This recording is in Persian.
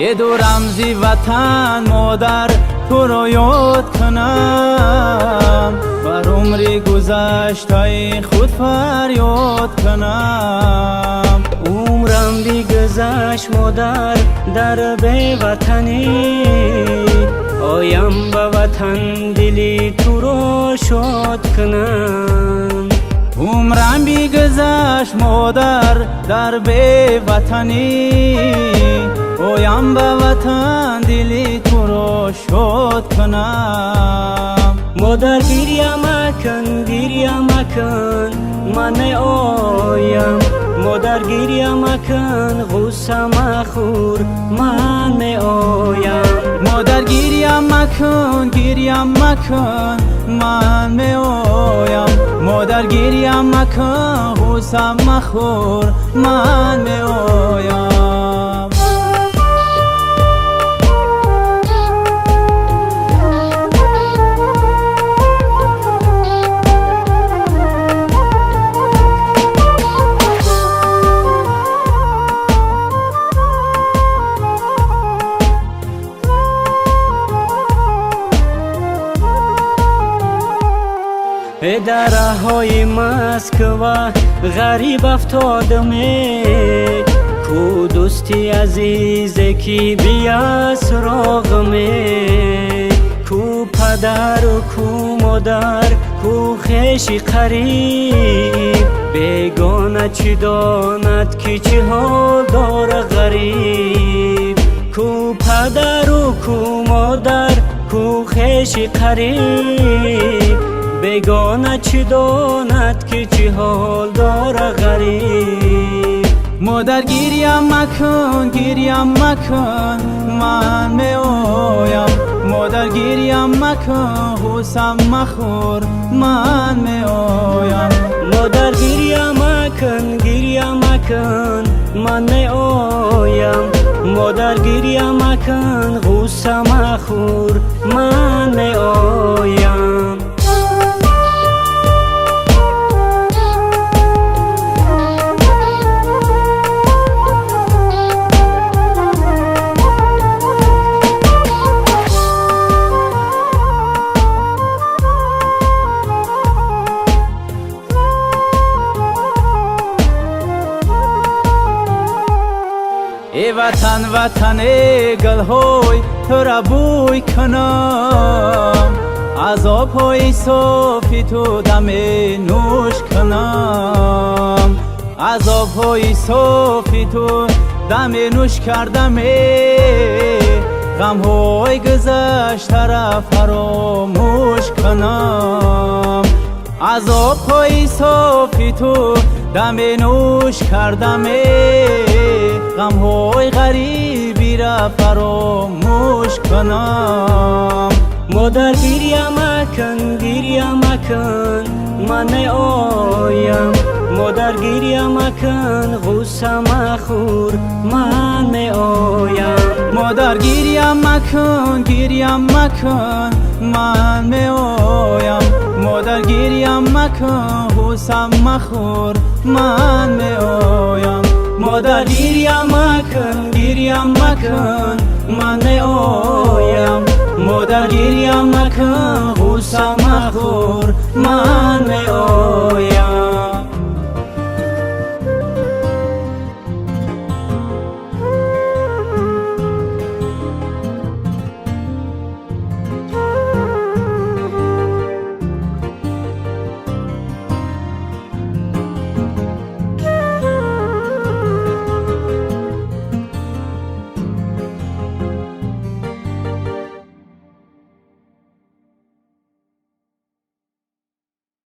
دو رمزی وطن مادر تو رو یاد کنم، بر عمری گذشته خود فریاد کنم. عمرم بگذشت مادر در بی وطنی، آیم به وطن دلی تو رو شاد کنم. عمرم بگذشت مادر در بی وطنی، آیم به وطن دلی تو رو شاد کنم. مادر گریه مکن گریه مکن من آیم، مادر گریه مکن غصه مخور من آیم. مادر گریه مکن گریه مکن من می آیم، مادر گریه مکن غصه مخور من می آیم. در راههای مسکو غریب افتادم، کو دوستی عزیزی که بیا سراغم، کو پدر و کو مادر کو خویش قریب، بیگانه چی داند که چه حال داره غریب. کو پدر و کو مادر کو خویش قریب، بیگانه چی داند که چه حال داره غریب. مادر گریه مکن گریه مکن من می آیم، مادر گریه مکن غصه مخور من می آیم. مادر گریه مکن گریه مکن من می آیم، مادر گریه مکن غصه مخور من می آیم. ای وطن وطن گلهای تو را بوی کنم، از آبهای صافی تو دم نوش کنم، از آبهای صافی تو دم نوش کردم، غمهای گذشته را فراموش کنم. از آبهای صافی تو دم نوش کردم، غمهای غریبی را فراموش کنم. مادر گریه مکن گریه مکن من آیم، مادر گریه مکن غصه مخور من آیم. مادر گریه مکن گریه مکن من می آیم، مادر گریه مکن غصه مخور من می آیم. مادر گریه مکن گریه مکن من آیم، مادر گریه مکن غصه مخور من آیم.